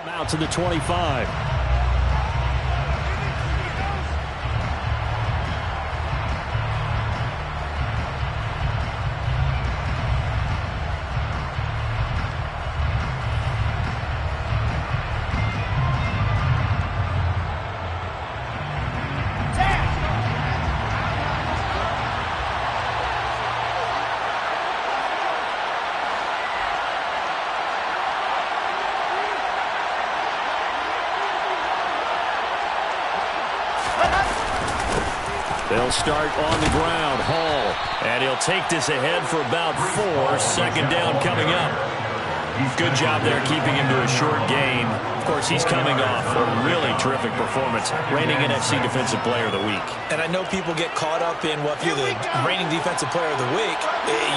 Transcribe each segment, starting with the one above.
Out to the 25. They'll start on the ground. Hall. And he'll take this ahead for about 4. Second down coming up. Good job there keeping him to a short gain. Of course, he's coming off a really terrific performance. Reigning NFC Defensive Player of the Week. And I know people get caught up in, well, if you're the reigning Defensive Player of the Week,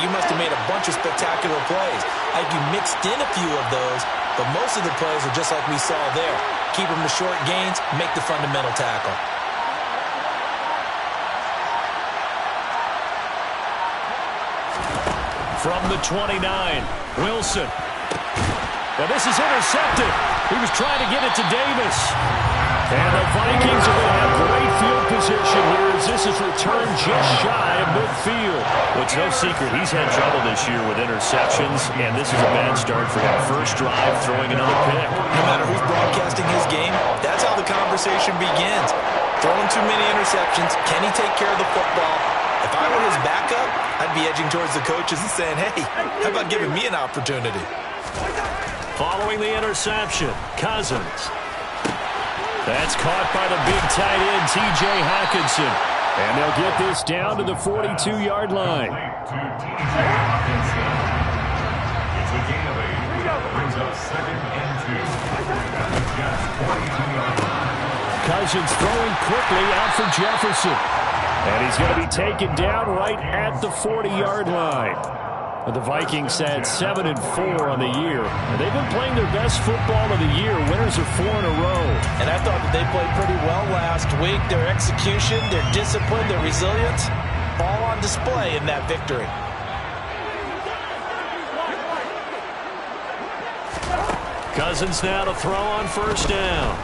you must have made a bunch of spectacular plays. I think you mixed in a few of those, but most of the plays are just like we saw there. Keep them to short gains, make the fundamental tackle. From the 29, Wilson. Now this is intercepted. He was trying to get it to Davis. And the Vikings are going to have great field position here as this is returned just shy of midfield. Well, it's no secret he's had trouble this year with interceptions, and this is a bad start for him. First drive, throwing another pick. No matter who's broadcasting his game, that's how the conversation begins. Throwing too many interceptions. Can he take care of the football? If I were his backup, I'd be edging towards the coaches and saying, hey, how about giving me an opportunity? Following the interception, Cousins. That's caught by the big tight end, T.J. Hockenson. And they'll get this down to the 42-yard line. It's a gain of 8. Brings up 2nd and 2. Cousins throwing quickly out for Jefferson. And he's going to be taken down right at the 40-yard line. The Vikings had 7-4 on the year. And they've been playing their best football of the year. Winners of 4 in a row. And I thought that they played pretty well last week. Their execution, their discipline, their resilience, all on display in that victory. Cousins now to throw on first down.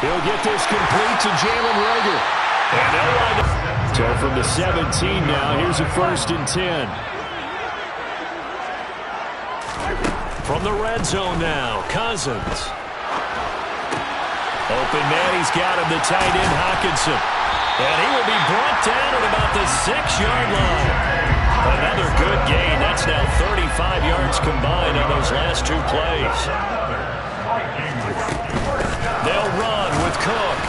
He'll get this complete to Jalen Reagor. And they'll line up. So from the 17 now, here's a 1st and 10. From the red zone now, Cousins. Open man, he's got him, the tight end Hockenson. And he will be brought down at about the 6-yard line. Another good gain. That's now 35 yards combined on those last 2 plays. They'll run with Cook.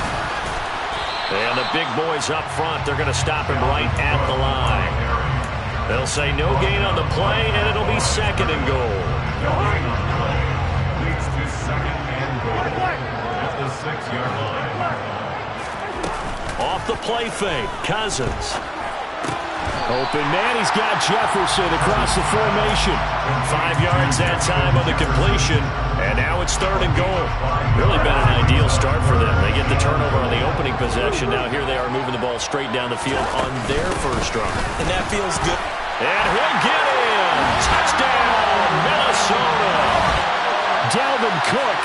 And the big boys up front, they're going to stop him right at the line. They'll say no gain on the play, and it'll be 2nd and goal. Leads to 2nd and goal at the 6-yard line. Off the play fake, Cousins. Open man, he's got Jefferson across the formation. 5 yards that time on the completion. And now it's 3rd and goal. Really been an ideal start for them. They get the turnover on the opening possession. Now here they are moving the ball straight down the field on their first drive. And that feels good. And he'll get in. Touchdown, Minnesota. Dalvin Cook,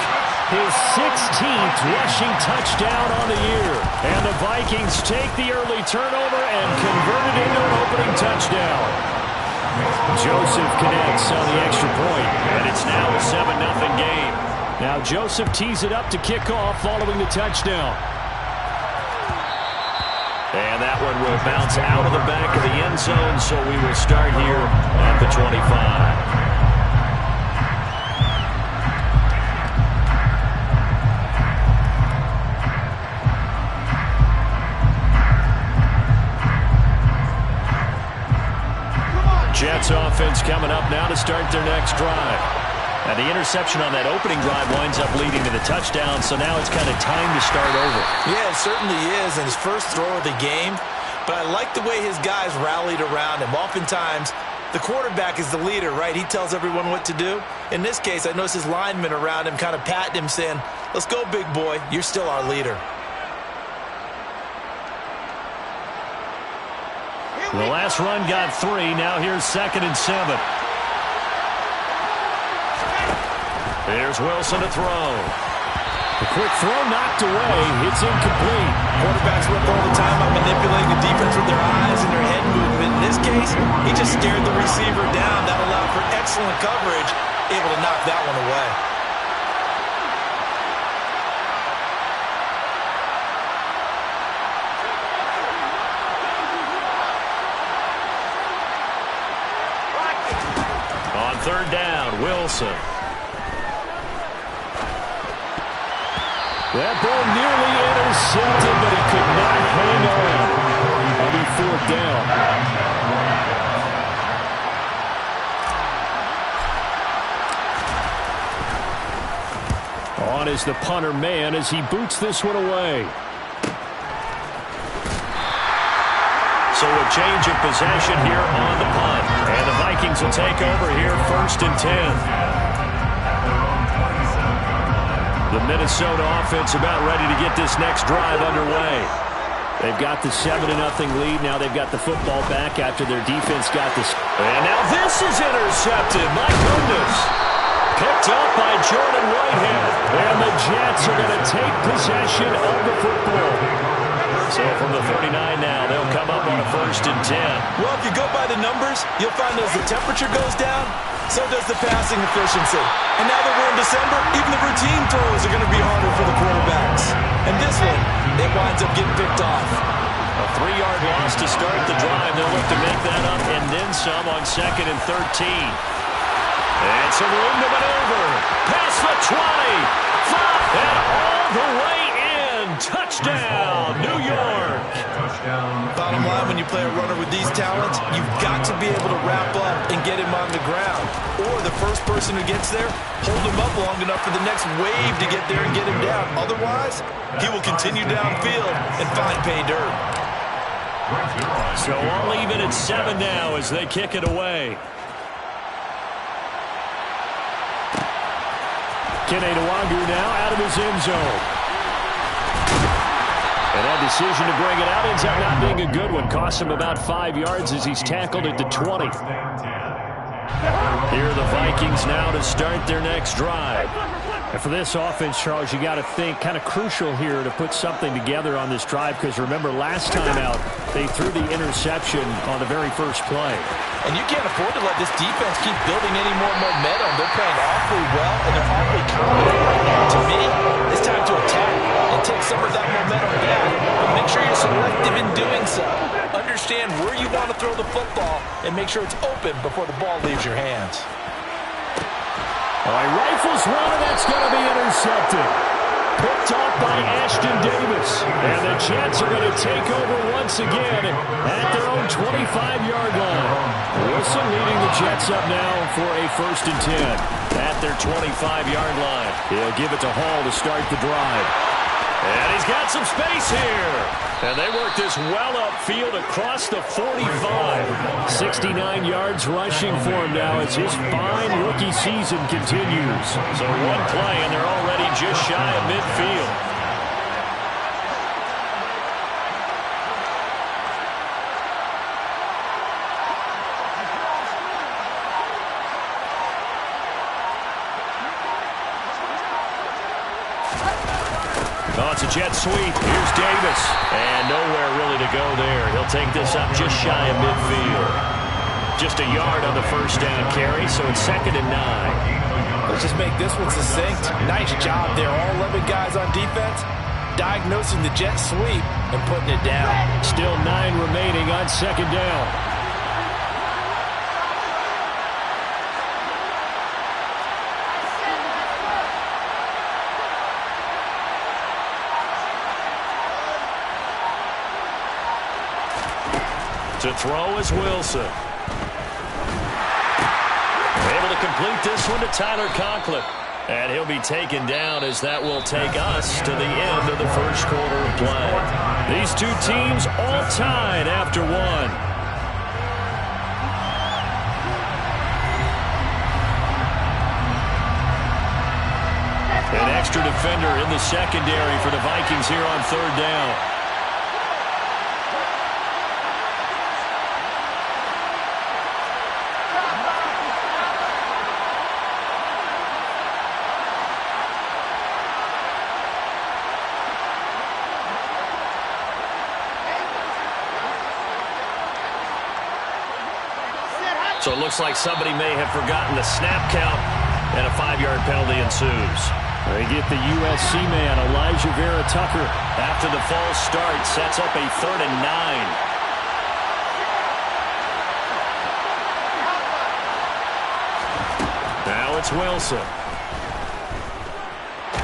his 16th rushing touchdown on the year. And the Vikings take the early turnover and convert it into an opening touchdown. Joseph connects on the extra point, and it's now a 7-0 game. Now Joseph tees it up to kick off following the touchdown. And that one will bounce out of the back of the end zone, so we will start here at the 25. Jets offense coming up now to start their next drive. Now the interception on that opening drive winds up leading to the touchdown, so now it's kind of time to start over. Yeah, it certainly is, and his first throw of the game. But I like the way his guys rallied around him. Oftentimes, the quarterback is the leader, right? He tells everyone what to do. In this case, I noticed his linemen around him kind of patting him, saying, let's go, big boy. You're still our leader. The last run got 3. Now here's 2nd and 7. Here's Wilson to throw. The quick throw knocked away. It's incomplete. Quarterbacks work all the time on manipulating the defense with their eyes and their head movement. In this case, he just stared the receiver down. That allowed for excellent coverage, able to knock that one away. On third down, Wilson. That ball nearly intercepted, but he could not hang on. That'll be fourth down. On is the punter man as he boots this one away. So a change of possession here on the punt. And the Vikings will take over here first and 10. The Minnesota offense about ready to get this next drive underway. They've got the 7-0 lead. Now they've got the football back after their defense got this. And now this is intercepted. My goodness. Picked up by Jordan Whitehead. And the Jets are going to take possession of the football. So from the 39 now, they'll come up on a first and 10. Well, if you go by the numbers, you'll find as the temperature goes down, so does the passing efficiency. And now that we're in December, even the routine throws are going to be harder for the quarterbacks. And this one, it winds up getting picked off. A 3-yard loss to start the drive. They'll look to make that up and then some on second and 13. And some room to maneuver. Past the 20. 5, and all the way in. Touchdown, New York. Bottom line, when you play a runner with these talents, you've got to be able to wrap up and get him on the ground. Or the first person who gets there, hold him up long enough for the next wave to get there and get him down. Otherwise, he will continue downfield and find pay dirt. So all even at 7 now as they kick it away. Kene Nwangu now out of his end zone. And that decision to bring it out ends up not being a good one. Costs him about 5 yards as he's tackled at the 20. Here are the Vikings now to start their next drive. And for this offense, Charles, you got to think kind of crucial here to put something together on this drive, because remember last time out they threw the interception on the very first play. And you can't afford to let this defense keep building any more momentum. They're playing awfully well and they're awfully confident right now. To me, it's time to attack and take some of that momentum back. But make sure you're selective in doing so. Understand where you want to throw the football and make sure it's open before the ball leaves your hands. All right, rifles one, and that's going to be intercepted. Picked off by Ashton Davis. And the Jets are going to take over once again at their own 25-yard line. Wilson leading the Jets up now for a first and 10 at their 25-yard line. He'll give it to Hall to start the drive. And he's got some space here. And they work this well upfield across the 45. 69 yards rushing for him now as his fine rookie season continues. So one play and they're already just shy of midfield. Oh, it's a jet sweep. Here's Davis. And nowhere really to go there. He'll take this up just shy of midfield. Just a yard on the first down carry, so it's 2nd and 9. Let's just make this one succinct. Nice job there. All 11 guys on defense diagnosing the jet sweep and putting it down. Still 9 remaining on 2nd down. To throw is Wilson. Able to complete this one to Tyler Conklin. And he'll be taken down as that will take us to the end of the first quarter of play. These two teams all tied after one. An extra defender in the secondary for the Vikings here on 3rd down. So it looks like somebody may have forgotten the snap count, and a 5-yard penalty ensues. They get the USC man, Elijah Vera Tucker, after the false start, sets up a 3rd and 9. Now it's Wilson.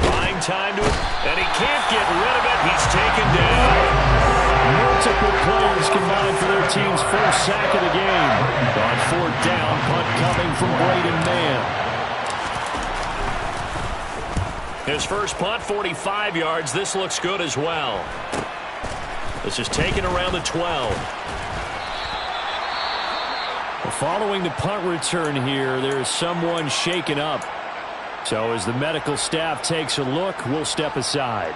Buying time to it, and he can't get rid of it. He's taken down. Multiple players combined for their team's first sack of the game. On 4th down, punt coming from Braden Mann. His first punt, 45 yards. This looks good as well. This is taken around the 12. Following the punt return here, there's someone shaken up. So as the medical staff takes a look, we'll step aside.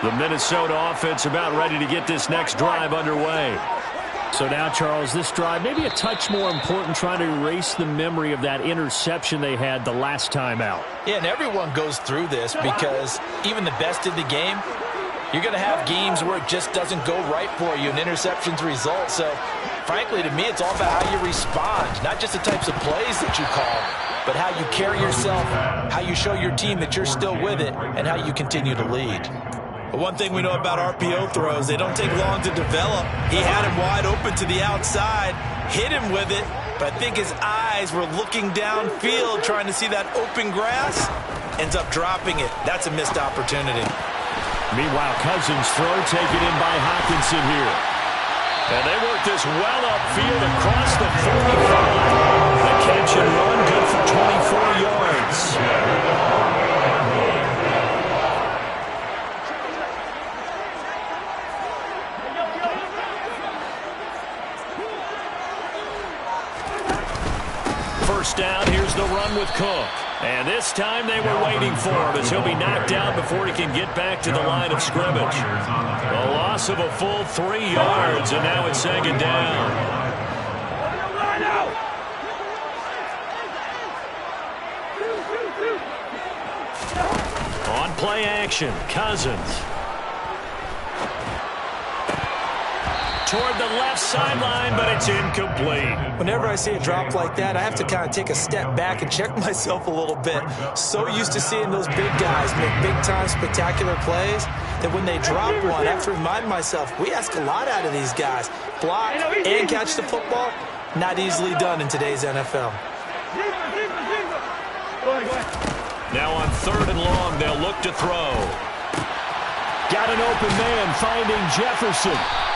The Minnesota offense about ready to get this next drive underway. So now, Charles, this drive maybe a touch more important, trying to erase the memory of that interception they had the last time out. Yeah, and everyone goes through this because even the best in the game, you're going to have games where it just doesn't go right for you and interceptions result. So, frankly, to me, it's all about how you respond, not just the types of plays that you call, but how you carry yourself, how you show your team that you're still with it, and how you continue to lead. But one thing we know about RPO throws, they don't take long to develop. He had him wide open to the outside, hit him with it, but I think his eyes were looking downfield, trying to see that open grass, ends up dropping it. That's a missed opportunity. Meanwhile, Cousins' throw taken in by Hockenson here. And they work this well upfield across the 45. The catch and run good for 24 yards. First down, here's the run with Cook. And this time they were waiting for him as he'll be knocked out before he can get back to the line of scrimmage. A loss of a full 3 yards, and now it's 2nd down. On play action, Cousins. Toward the left sideline, but it's incomplete. Whenever I see a drop like that, I have to kind of take a step back and check myself a little bit. So used to seeing those big guys make big-time spectacular plays that when they drop one, I have to remind myself, we ask a lot out of these guys. Block and catch the football, not easily done in today's NFL. Now on 3rd and long, they'll look to throw. Got an open man finding Jefferson.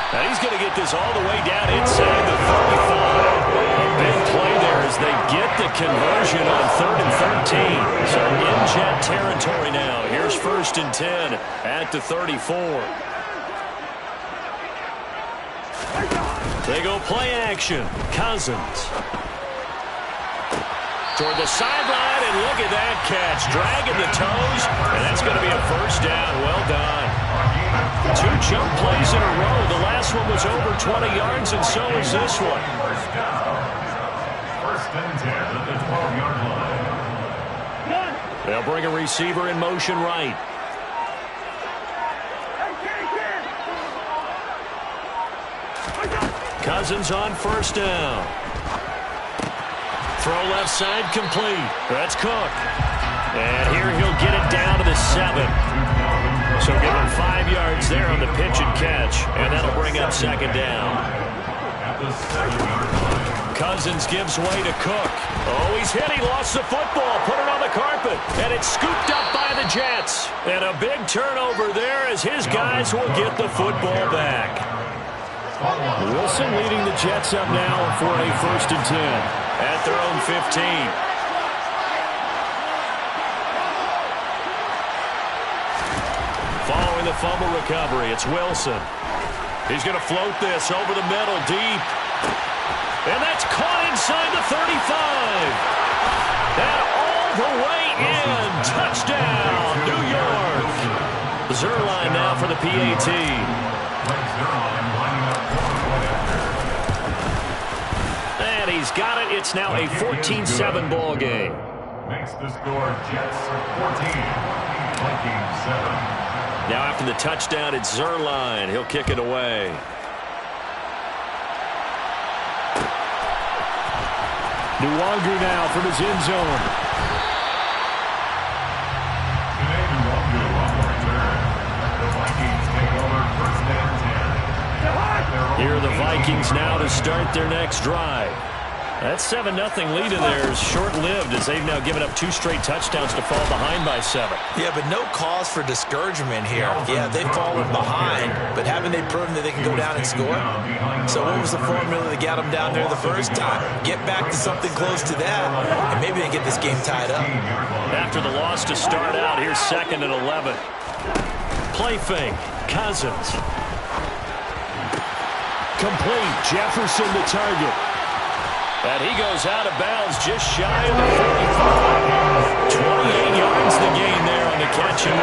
And he's going to get this all the way down inside the 35. A big play there as they get the conversion on 3rd and 13. So in jet territory now. Here's 1st and 10 at the 34. They go play action. Cousins. Toward the sideline, and look at that catch. Dragging the toes, and that's going to be a 1st down. Well done. 2 jump plays in a row. The last one was over 20 yards, and so is this one. 1st and 10 at the 12-yard line. They'll bring a receiver in motion right. Cousins on 1st down. Throw left side complete. That's Cook. And here he'll get it down to the 7. So give him 5 yards there on the pitch and catch. And that'll bring up 2nd down. Cousins gives way to Cook. Oh, he's hit. He lost the football. Put it on the carpet. And it's scooped up by the Jets. And a big turnover there as his guys will get the football back. Wilson leading the Jets up now for a 1st and 10. At their own 15. Following the fumble recovery, it's Wilson. He's going to float this over the middle deep. Touchdown, New York. Zerline now for the PAT. And he's got it. It's now a 14-7 ball game. Makes the score Jets 14, Vikings 7. Now after the touchdown, it's Zerline. He'll kick it away. Nwangu now from his end zone. Today, Nwangu on the return. The Vikings take over first and 10. Here are the Vikings now to start their next drive. That 7-0 lead in there is short-lived as they've now given up 2 straight touchdowns to fall behind by 7. Yeah, but no cause for discouragement here. Yeah, they've fallen behind, but haven't they proven that they can go down and score? So what was the formula that got them down there the first time? Get back to something close to that, and maybe they get this game tied up. After the loss to start out, here's 2nd and 11. Play fake. Cousins. Complete. Jefferson the target. And he goes out of bounds just shy of the 45. 28 yards the gain there on the catch and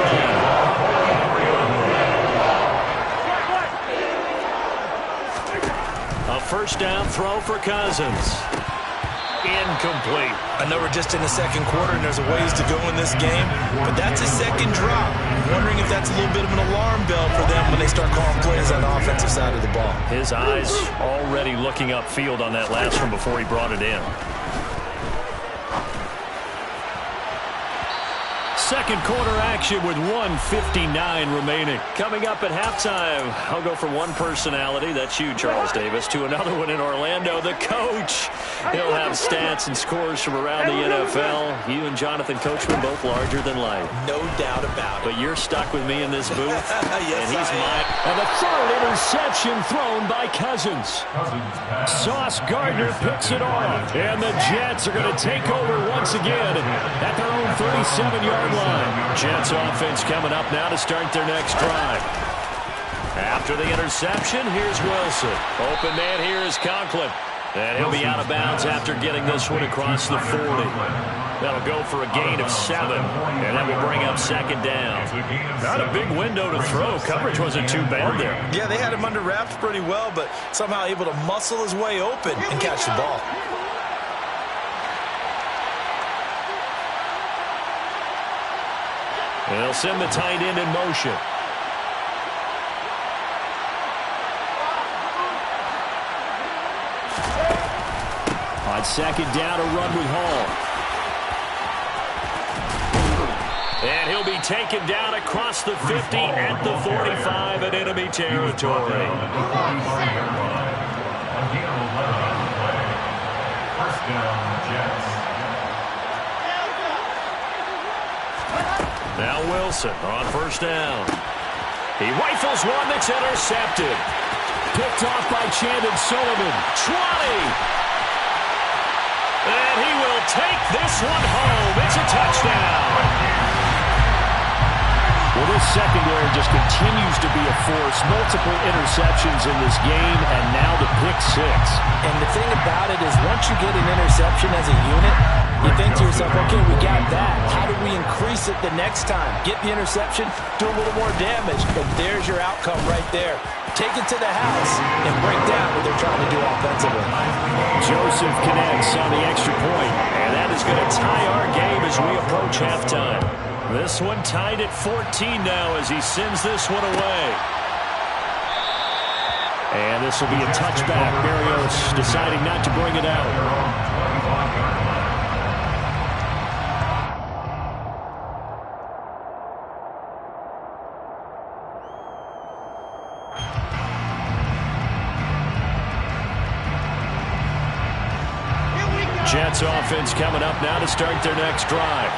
run. A first down throw for Cousins. Incomplete. I know we're just in the second quarter and there's a ways to go in this game, but that's a second drop. I'm wondering if that's a little bit of an alarm bell for them when they start calling plays on the offensive side of the ball. His eyes already looking upfield on that last one before he brought it in. Second quarter action with 1:59 remaining. Coming up at halftime, I'll go from one personality, that's you, Charles Davis, to another one in Orlando, the coach. He'll have stats and scores from around the NFL. You and Jonathan Coachman both larger than life. No doubt about it. But you're stuck with me in this booth, Yes, and he's mine. And the third interception thrown by Cousins. Sauce Gardner picks it off, and the Jets are going to take over once again at their own 37-yard line. Jets offense coming up now to start their next drive. After the interception, here's Wilson. Open man here is Conklin. And he'll be out of bounds after getting this one across the 40. That'll go for a gain of 7. And that will bring up 2nd down. Not a big window to throw. Coverage wasn't too bad there. Yeah, they had him under wraps pretty well, but somehow able to muscle his way open and catch the ball. They'll send the tight end in motion. On 2nd down, a run with Hall. And he'll be taken down across the 50 at the 45 in enemy territory. First down, Jets. Now Wilson on 1st down. He rifles one that's intercepted. Picked off by Chandon Sullivan. 20. And he will take this one home. It's a touchdown. Well, this secondary just continues to be a force. Multiple interceptions in this game, and now the pick 6. And the thing about it is once you get an interception as a unit, you think to yourself, okay, we got that. How do we increase it the next time? Get the interception, do a little more damage, and there's your outcome right there. Take it to the house and break down what they're trying to do offensively. Joseph connects on the extra point, and that is going to tie our game as we approach halftime. This one tied at 14 now as he sends this one away. And this will be a touchback. Berrios deciding not to bring it out. Jets offense coming up now to start their next drive.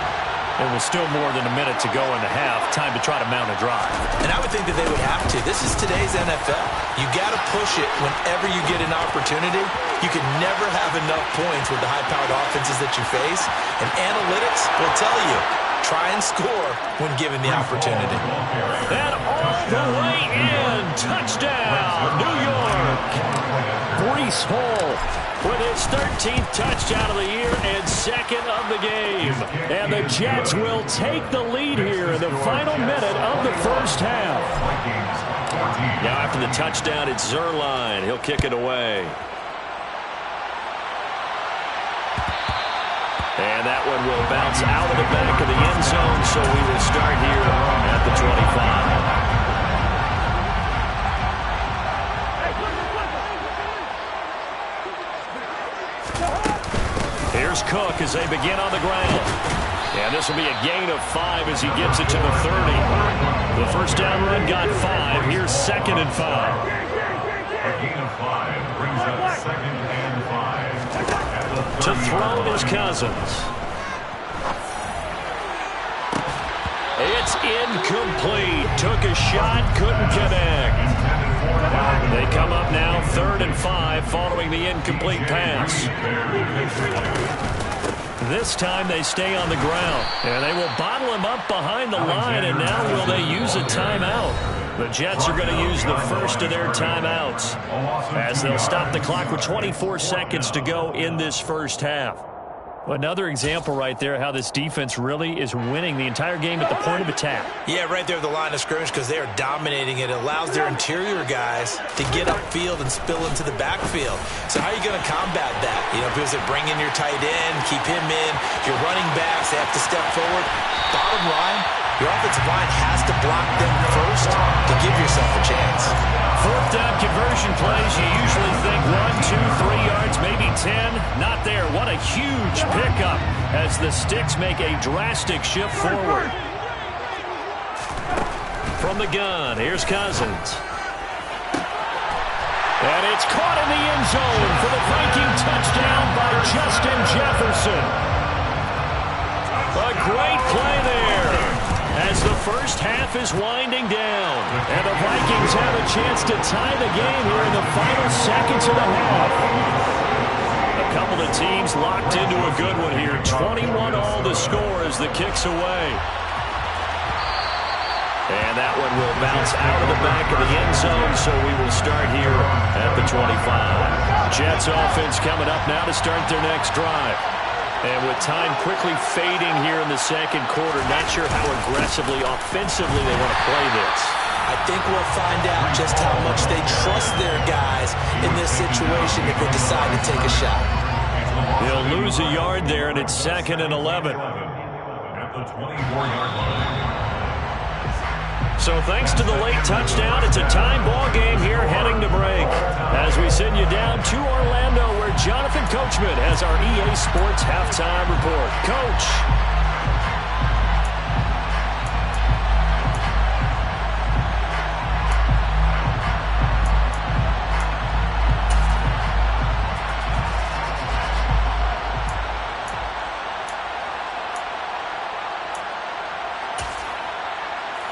And with still more than a minute to go in the half, time to try to mount a drive. And I would think that they would have to. This is today's NFL. You got to push it whenever you get an opportunity. You can never have enough points with the high-powered offenses that you face. And analytics will tell you, try and score when given the opportunity. And all the way in. Touchdown, New York. Breece Hall with his 13th touchdown of the year and second of the game. And the Jets will take the lead here in the final minute of the first half. Now after the touchdown, it's Zuerlein. He'll kick it away. And that one will bounce out of the back of the end zone, so we will start here at the 25. Here's Cook as they begin on the ground. And this will be a gain of 5 as he gets it to the 30. The first down run got 5. Here's 2nd and 5. A gain of 5 brings up 2nd and 5. To throw is Cousins. It's incomplete. Took a shot, couldn't connect. They come up now 3rd and 5 following the incomplete pass. This time they stay on the ground. And they will bottle him up behind the line. And now will they use a timeout? The Jets are going to use the first of their timeouts as they'll stop the clock with 24 seconds to go in this first half. Another example right there how this defense really is winning the entire game at the point of attack. Yeah, right there at the line of scrimmage because they are dominating it. It allows their interior guys to get upfield and spill into the backfield. So how are you going to combat that? You know, because they bring in your tight end, keep him in. Your running backs, they have to step forward. Bottom line, your offensive line has to block them first to give yourself a chance. 4th down conversion plays, you usually think 1, 2, 3 yards, maybe 10. Not there. What a huge pickup as the Sticks make a drastic shift forward. From the gun, here's Cousins. And it's caught in the end zone for the Viking touchdown by Justin Jefferson. A great play there as the first half is winding down. And the Vikings have a chance to tie the game here in the final seconds of the half. A couple of teams locked into a good one here. 21-all the score as the kick's away. And that one will bounce out of the back of the end zone, so we will start here at the 25. Jets offense coming up now to start their next drive. And with time quickly fading here in the second quarter, not sure how aggressively, offensively they want to play this. I think we'll find out just how much they trust their guys in this situation if they decide to take a shot. They'll lose a yard there, and it's 2nd and 11. At the 24-yard line. So thanks to the late touchdown, it's a time ball game here heading to break. As we send you down to Orlando where Jonathan Coachman has our EA Sports halftime report. Coach.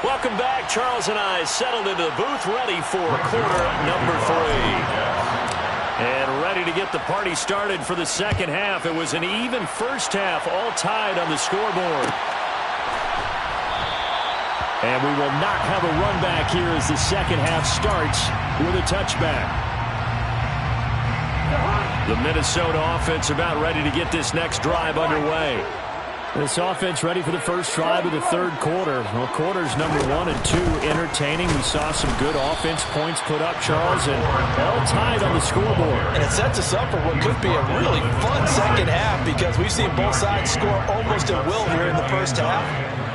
Welcome back. Charles and I settled into the booth, ready for quarter number 3. And ready to get the party started for the second half. It was an even first half, all tied on the scoreboard. And we will not have a run back here as the second half starts with a touchback. The Minnesota offense about ready to get this next drive underway. This offense ready for the first drive of the third quarter. Well, quarters number 1 and 2 entertaining. We saw some good offense points put up, Charles, and all tied on the scoreboard. And it sets us up for what could be a really fun second half because we've seen both sides score almost at will here in the first half.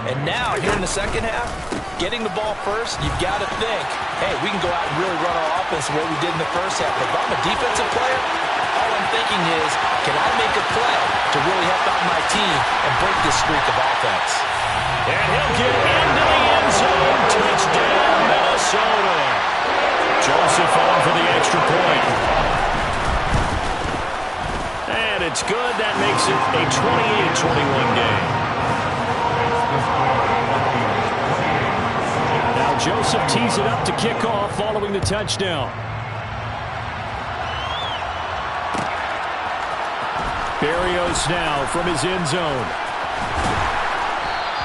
And now, here in the second half, getting the ball first, you've got to think, hey, we can go out and really run our offense the way we did in the first half. But if I'm a defensive player, all I'm thinking is, can I make a play to really help out my team and break this streak of offense? And he'll get into the end zone. Touchdown, Minnesota. Joseph on for the extra point. And it's good. That makes it a 28-21 game. Now Joseph tees it up to kick off following the touchdown. Berrios now from his end zone.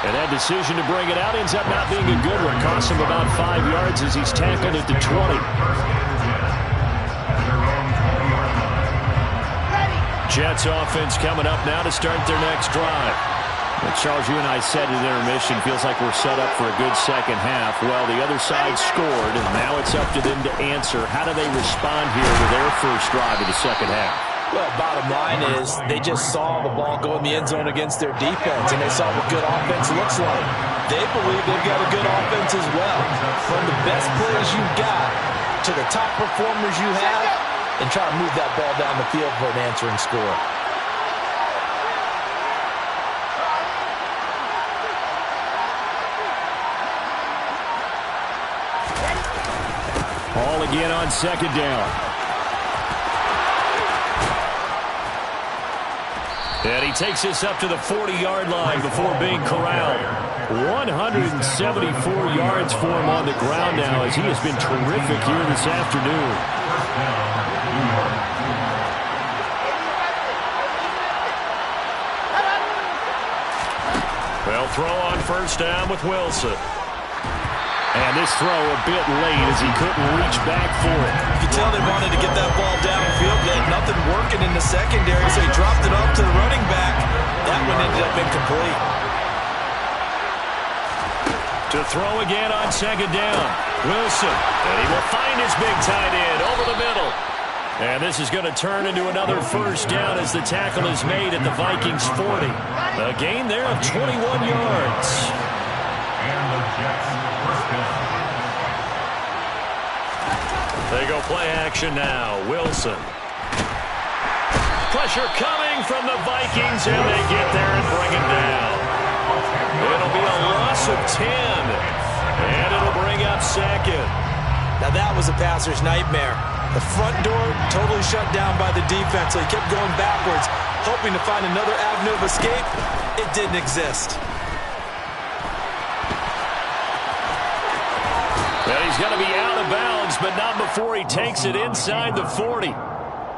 And that decision to bring it out ends up not being a good one. Costs him about 5 yards as he's tackled at the 20. Jets offense coming up now to start their next drive. Well, Charles, you and I said at intermission, feels like we're set up for a good second half. Well, the other side scored, and now it's up to them to answer. How do they respond here to their first drive of the second half? Well, bottom line is they just saw the ball go in the end zone against their defense, and they saw what good offense looks like. They believe they've got a good offense as well. From the best players you've got to the top performers you have, and try to move that ball down the field for an answering score. Ball again on second down. And he takes this up to the 40-yard line before being corralled. 174 yards for him on the ground now as he has been terrific here this afternoon. Well, throw on first down with Wilson. And this throw a bit late as he couldn't reach back for it. You can tell they wanted to get that ball downfield. They had nothing working in the secondary, so he dropped it off to the running back. That one ended up incomplete. To throw again on second down. Wilson. And he will find his big tight end over the middle. And this is going to turn into another first down as the tackle is made at the Vikings 40. A gain there of 21 yards. And the Jets first down. They go play action now. Wilson. Pressure coming from the Vikings, and they get there and bring it down. It'll be a loss of 10, and it'll bring up second. Now that was a passer's nightmare. The front door totally shut down by the defense, so he kept going backwards, hoping to find another avenue of escape. It didn't exist. Well, he's going to be out of bounds, but not before he takes it inside the 40.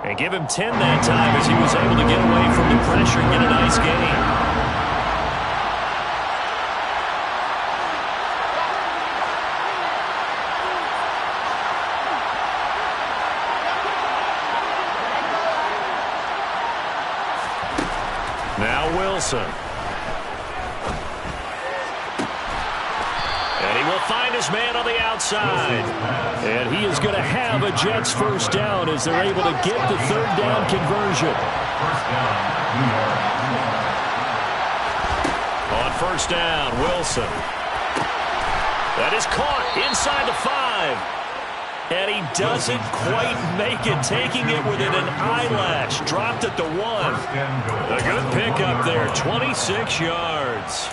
And give him 10 that time as he was able to get away from the pressure and get a nice gain. Now Wilson. And he will find his man on the outside. And he is going to have a Jets first down as they're able to get the third down conversion. On first down, Wilson. That is caught inside the 5. And he doesn't quite make it, taking it within an eyelash. Dropped at the 1. A good pickup there, 26 yards.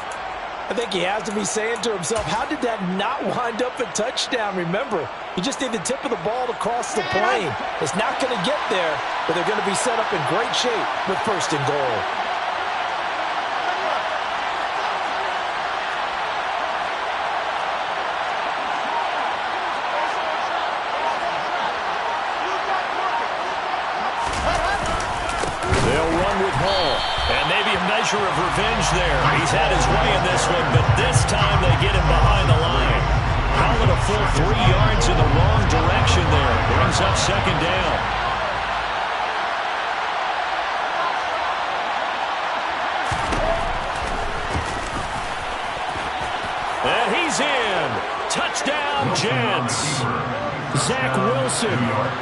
I think he has to be saying to himself, how did that not wind up a touchdown? Remember, you just need the tip of the ball to cross the plane. It's not going to get there, but they're going to be set up in great shape with first and goal. They'll run with Hall. And maybe a measure of revenge there. He's had his way in this one, but this time they get him behind the line. Howling a full 3 yards in the wrong direction there. Brings up second down. And he's in. Touchdown, Jets. Zach Wilson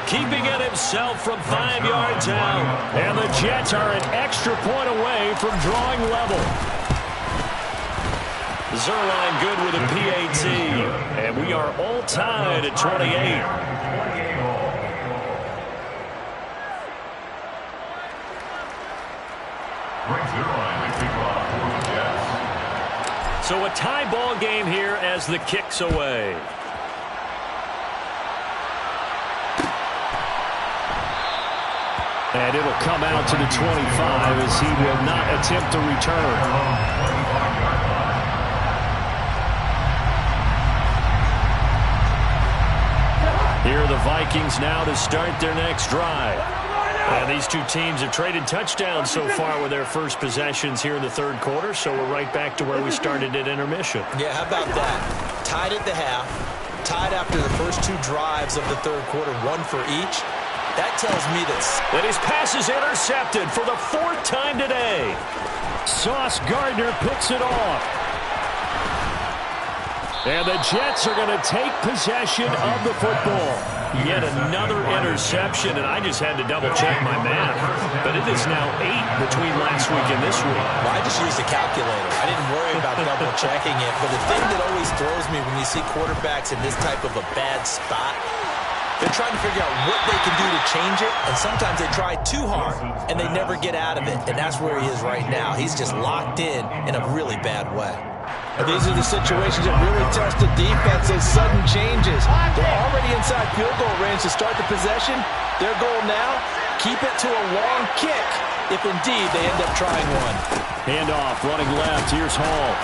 keeping it himself from 5 yards out. And the Jets are an extra point away from drawing level. Zerline good with a PAT. And we are all tied at 28. So a tie ball game here as the kick's away. And it'll come out to the 25 as he will not attempt to return. Here are the Vikings now to start their next drive. And these two teams have traded touchdowns so far with their first possessions here in the third quarter, so we're right back to where we started at intermission. Yeah, how about that? Tied at the half, tied after the first two drives of the third quarter, one for each. That tells me that his pass is intercepted for the 4th time today. Sauce Gardner picks it off. And the Jets are going to take possession of the football. Yet another interception, and I just had to double-check my math. But it is now 8 between last week and this week. Well, I just used a calculator. I didn't worry about double-checking it. But the thing that always throws me when you see quarterbacks in this type of a bad spot, they're trying to figure out what they can do to change it, and sometimes they try too hard, and they never get out of it. And that's where he is right now. He's just locked in a really bad way. And these are the situations that really test the defense, those sudden changes. They're already inside field goal range to start the possession. Their goal now, keep it to a long kick, if indeed they end up trying one. Handoff, running left. Here's Hall.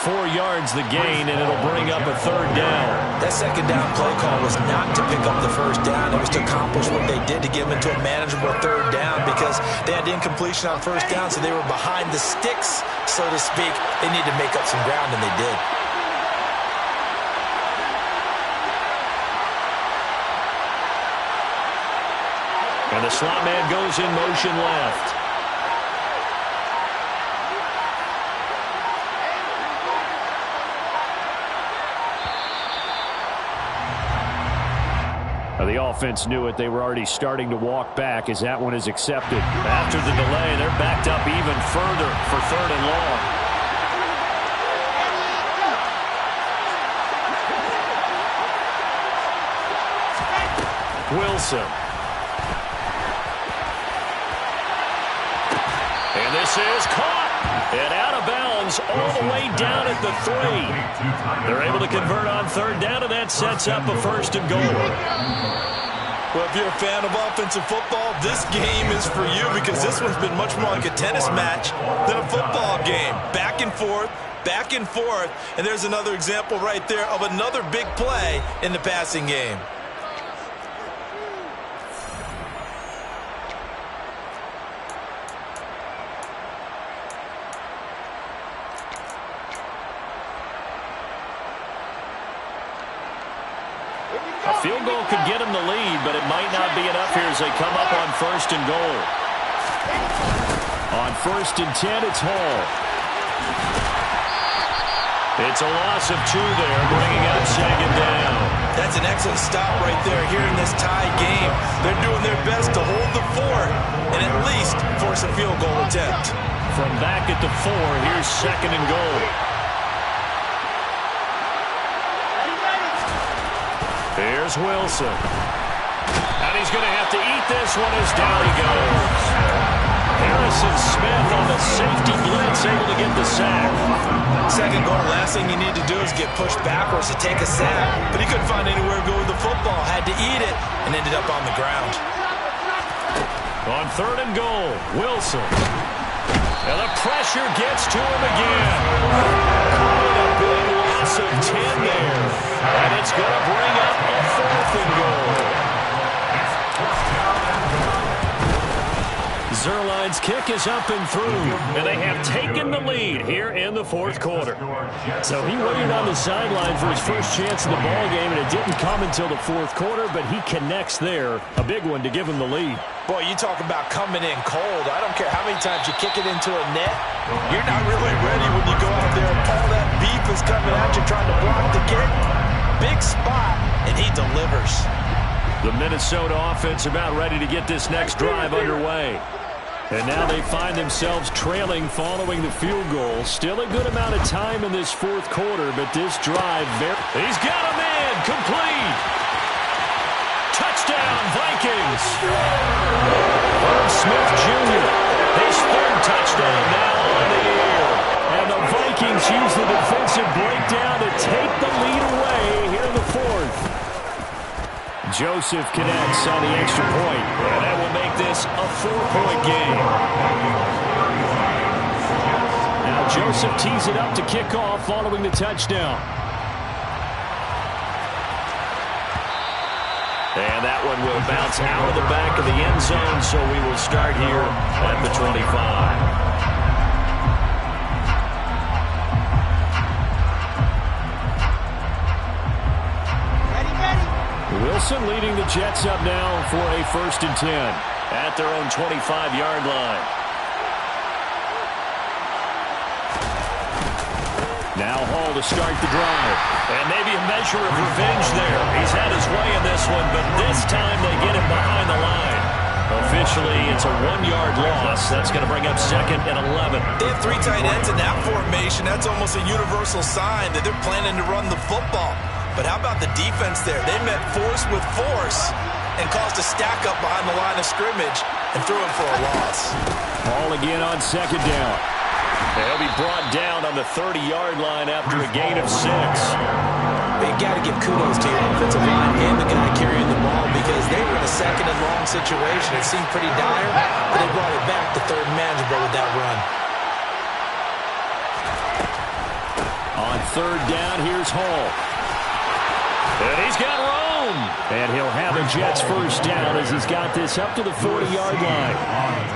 4 yards the gain, and it'll bring up a 3rd down. That 2nd down play call was not to pick up the 1st down. It was to accomplish what they did to get them into a manageable 3rd down because they had incompletion on 1st down, so they were behind the sticks, so to speak. They needed to make up some ground, and they did. And the slot man goes in motion left. The offense knew it. They were already starting to walk back as that one is accepted. After the delay, they're backed up even further for 3rd and long. Wilson. And this is caught. And out of bounds all the way down at the 3. They're able to convert on 3rd down, and that sets up a 1st and goal. Well, if you're a fan of offensive football, this game is for you because this one's been much more like a tennis match than a football game. Back and forth, and there's another example right there of another big play in the passing game. A field goal could get them the lead, but it might not be enough here as they come up on 1st and goal. On 1st and 10, it's Hall. It's a loss of 2 there, bringing up 2nd down. That's an excellent stop right there here in this tie game. They're doing their best to hold the fort and at least force a field goal attempt. From back at the 4, here's 2nd and goal. Here's Wilson. And he's going to have to eat this one as down he goes. Harrison Smith on the safety blitz, able to get the sack. 2nd goal, last thing you need to do is get pushed backwards to take a sack. But he couldn't find anywhere to go with the football. Had to eat it and ended up on the ground. On 3rd and goal, Wilson. And the pressure gets to him again. A big loss of 10 there. And it's going to bring up a 4th and goal. Zerline's kick is up and through, and they have taken the lead here in the 4th quarter. So he waited on the sideline for his first chance in the ball game, and it didn't come until the 4th quarter, but he connects there. A big one to give him the lead. Boy, you talk about coming in cold. I don't care how many times you kick it into a net. You're not really ready when you go out there and all that beef is coming at you trying to block the kick. Big spot, and he delivers. The Minnesota offense about ready to get this next drive underway. And now they find themselves trailing following the field goal. Still a good amount of time in this 4th quarter, but this drive, he's got him in, complete. Touchdown, Vikings. Herb Smith Jr., his 3rd touchdown now on the year. And the Vikings use the defensive breakdown to take the lead away here in the 4th. Joseph connects on the extra point, and that will make this a 4-point game. Now Joseph tees it up to kick off following the touchdown. And that one will bounce out of the back of the end zone, so we will start here at the 25. Wilson leading the Jets up now for a 1st and 10 at their own 25-yard line. Now Hall to start the drive. And maybe a measure of revenge there. He's had his way in this one, but this time they get him behind the line. Officially, it's a 1-yard loss. That's going to bring up 2nd and 11. They have 3 tight ends in that formation. That's almost a universal sign that they're planning to run the football. But how about the defense there? They met force with force and caused a stack up behind the line of scrimmage and threw him for a loss. Hall again on 2nd down. They'll be brought down on the 30-yard line after a gain of 6. But you got to give kudos to your offensive line and the guy carrying the ball because they were in a 2nd and long situation. It seemed pretty dire, but they brought it back to 3rd and manageable with that run. On 3rd down, here's Hall. And he's got room. And he'll have a Jets 1st down as he's got this up to the 40-yard line.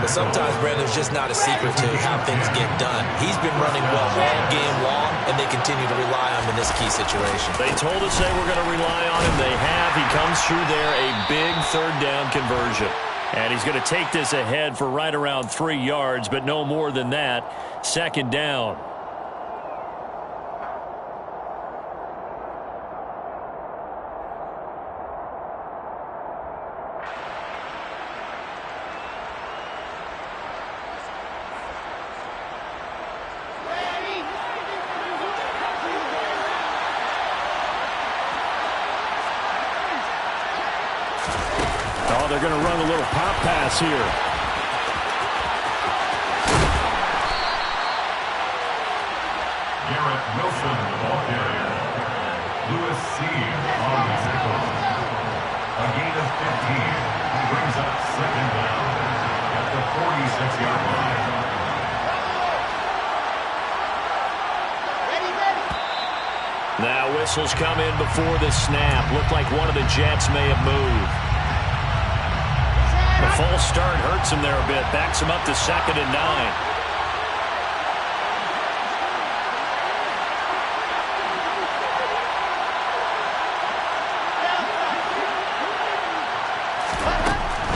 But sometimes, Brandon, there's just not a secret to how things get done. He's been running well all game long, and they continue to rely on him in this key situation. They told us they were going to rely on him. They have. He comes through there, a big 3rd down conversion. And he's going to take this ahead for right around 3 yards, but no more than that. 2nd down. They're going to run a little pop pass here. Garrett Wilson, the ball carrier. Lewis C. on the tackle. A gain of 15 brings up 2nd down at the 46-yard line. Now whistles come in before the snap. Looked like one of the Jets may have moved. The false start hurts him there a bit. Backs him up to 2nd and 9.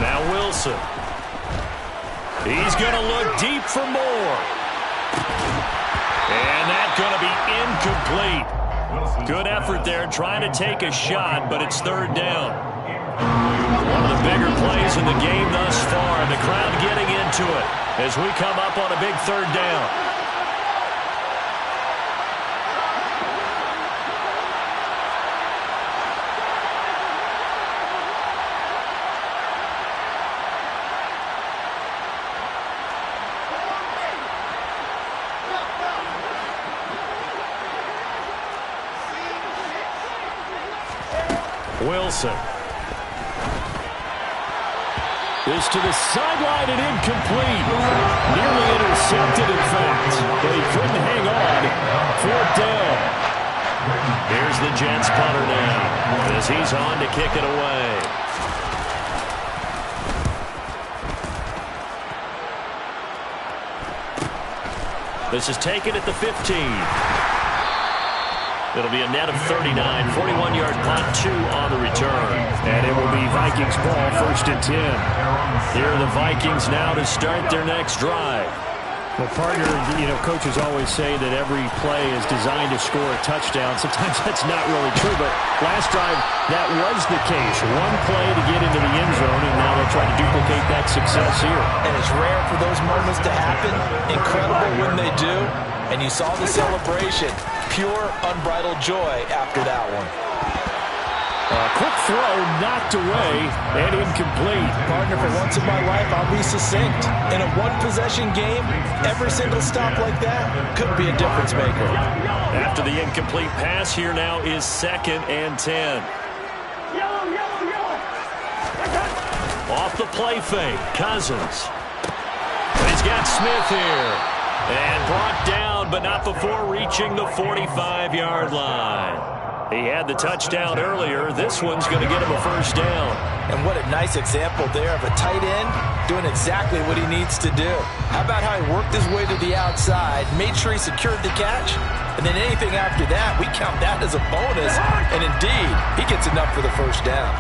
Now Wilson. He's going to look deep for more. And that's going to be incomplete. Good effort there trying to take a shot, but it's 3rd down. One of the bigger plays in the game thus far. The crowd getting into it as we come up on a big 3rd down. Wilson. This to the sideline and incomplete. Nearly intercepted, in fact. But he couldn't hang on. 4th down. Here's the Jets punter now as he's on to kick it away. This is taken at the 15. It'll be a net of 39, 41-yard punt, 2 on the return. And it will be Vikings ball, 1st and 10. Here are the Vikings now to start their next drive. Well, partner, coaches always say that every play is designed to score a touchdown. Sometimes that's not really true, but last drive, that was the case. One play to get into the end zone, and now they'll try to duplicate that success here. And it's rare for those moments to happen. Incredible when they do. And you saw the celebration. Pure, unbridled joy after that one. Quick throw, knocked away, and incomplete. Partner, for once in my life, I'll be succinct. In a one-possession game, every single stop like that could be a difference maker. After the incomplete pass, here now is 2nd and 10. Off the play fake, Cousins. He's got Smith here. And brought down, but not before reaching the 45-yard line. He had the touchdown earlier. This one's going to get him a 1st down. And what a nice example there of a tight end doing exactly what he needs to do. How about how he worked his way to the outside, made sure he secured the catch, and then anything after that, we count that as a bonus. And indeed, he gets enough for the first down.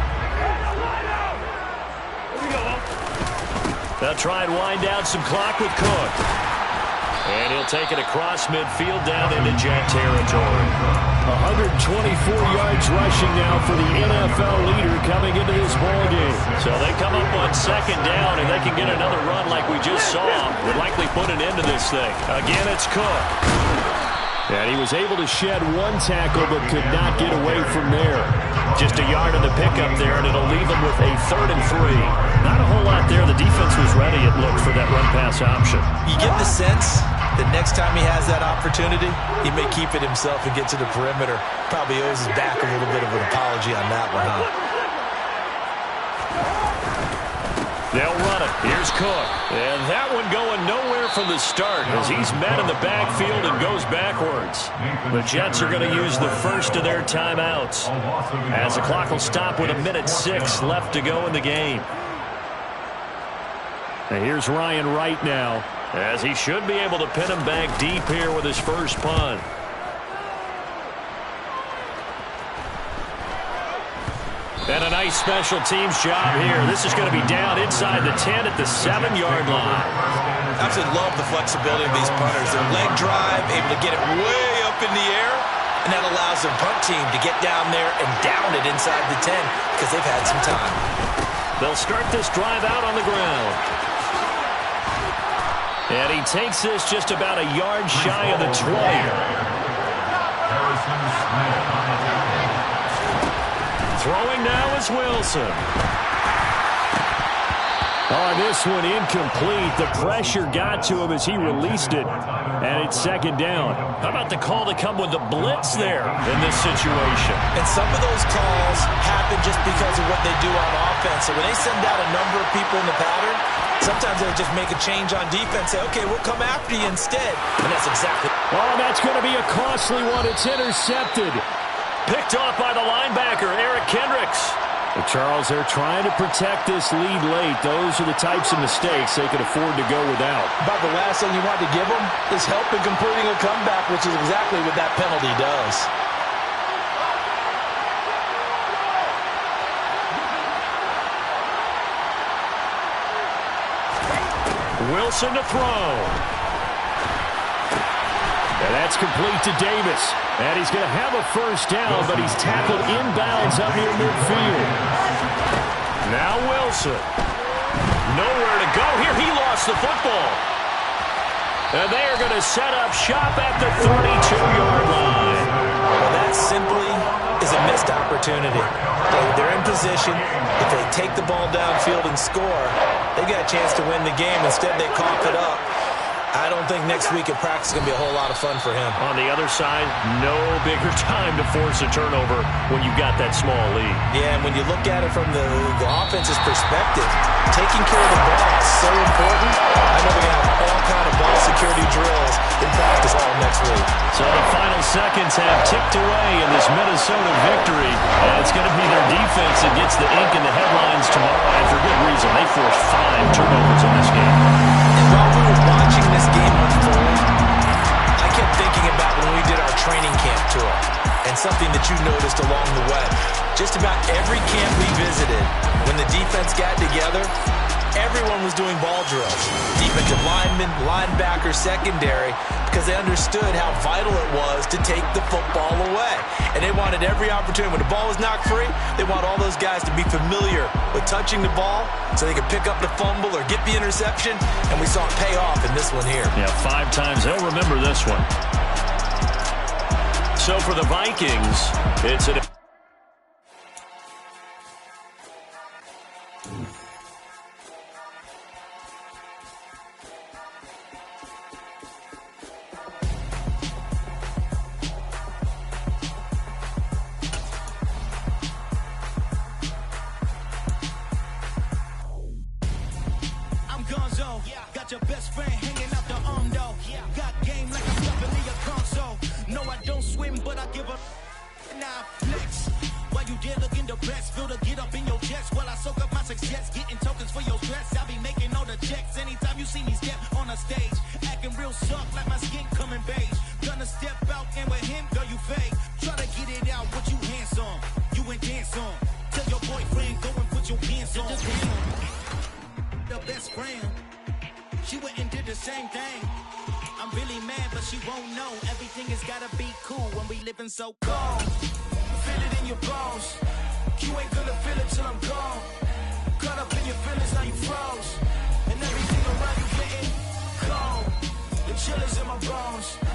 They'll try and wind down some clock with Cook. And he'll take it across midfield down into Jet territory. 124 yards rushing now for the NFL leader coming into this ballgame. So they come up on second down, and they can get another run like we just saw. Would likely put an end to this thing. Again, it's Cook. And he was able to shed one tackle but could not get away from there. Just a yard on the pickup there, and it'll leave him with a 3rd and 3. Not a whole lot there. The defense was ready, it looked, for that run-pass option. You get the sense that next time he has that opportunity, he may keep it himself and get to the perimeter. Probably owes his back a little bit of an apology on that one, huh? They'll run it. Here's Cook. And that one going nowhere from the start as he's met in the backfield and goes backwards. The Jets are going to use the first of their timeouts as the clock will stop with 1:06 left to go in the game. And here's Ryan Wright now as he should be able to pin him back deep here with his first punt. And a nice special teams job here. This is going to be down inside the 10 at the 7-yard line. Absolutely love the flexibility of these punters. Their leg drive, able to get it way up in the air, and that allows their punt team to get down there and down it inside the 10 because they've had some time. They'll start this drive out on the ground. And he takes this just about a yard shy of the 20. Throwing now is Wilson. On this one, incomplete. The pressure got to him as he released it. And it's second down. How about the call to come with the blitz there in this situation? And some of those calls happen just because of what they do on offense. So when they send out a number of people in the pattern, sometimes they'll just make a change on defense, say, okay, we'll come after you instead. And that's exactly. Oh, that's going to be a costly one. It's intercepted. Picked off by the linebacker, Eric Kendricks. But Charles, they're trying to protect this lead late. Those are the types of mistakes they could afford to go without. About the last thing you want to give them is help in completing a comeback, which is exactly what that penalty does. Wilson to throw. And that's complete to Davis. And he's going to have a first down, but he's tackled inbounds up near midfield. Now Wilson. Nowhere to go here. He lost the football. And they are going to set up shop at the 32-yard line. Well, that simply is a missed opportunity. They're in position. If they take the ball downfield and score, they got a chance to win the game. Instead, they cough it up. I don't think next week at practice is going to be a whole lot of fun for him. On the other side, no bigger time to force a turnover when you've got that small lead. Yeah, and when you look at it from the offense's perspective, taking care of the ball is so important. I know they're going to have all kind of ball security drills in practice all next week. So the final seconds have ticked away in this Minnesota victory. And it's going to be their defense that gets the ink in the headlines tomorrow, and for good reason. They forced 5 turnovers in this game. And while we were watching this game unfold, I kept thinking about when we did our training camp tour and something that you noticed along the way. Just about every camp we visited, when the defense got together, everyone was doing ball drills. Defensive linemen, linebackers, secondary, because they understood how vital it was to take the football away. And they wanted every opportunity. When the ball was knocked free, they want all those guys to be familiar with touching the ball so they could pick up the fumble or get the interception. And we saw it pay off in this one here. Yeah, 5 times. They'll remember this one. So for the Vikings, it's an... Got your best friend hanging out the arm, though. Got game like I'm stuffing a console. No, I don't swim, but I give a... Now flex. While you there looking the best. Feel the get up in your chest while I soak up my success. Getting tokens for your stress. I be making all the checks. Anytime you see me step on a stage, acting real soft like my skin coming beige. Gonna step out and with him, girl, you fake. Try to get it out, what you handsome. You ain't dance on. Tell your boyfriend, go and put your pants on. The best friend, she went and did the same thing. I'm really mad, but she won't know. Everything has gotta be cool when we living so cold. Feel it in your bones. You ain't gonna feel it till I'm gone. Caught up in your feelings, now you froze. And everything around you getting cold. The chill is in my bones.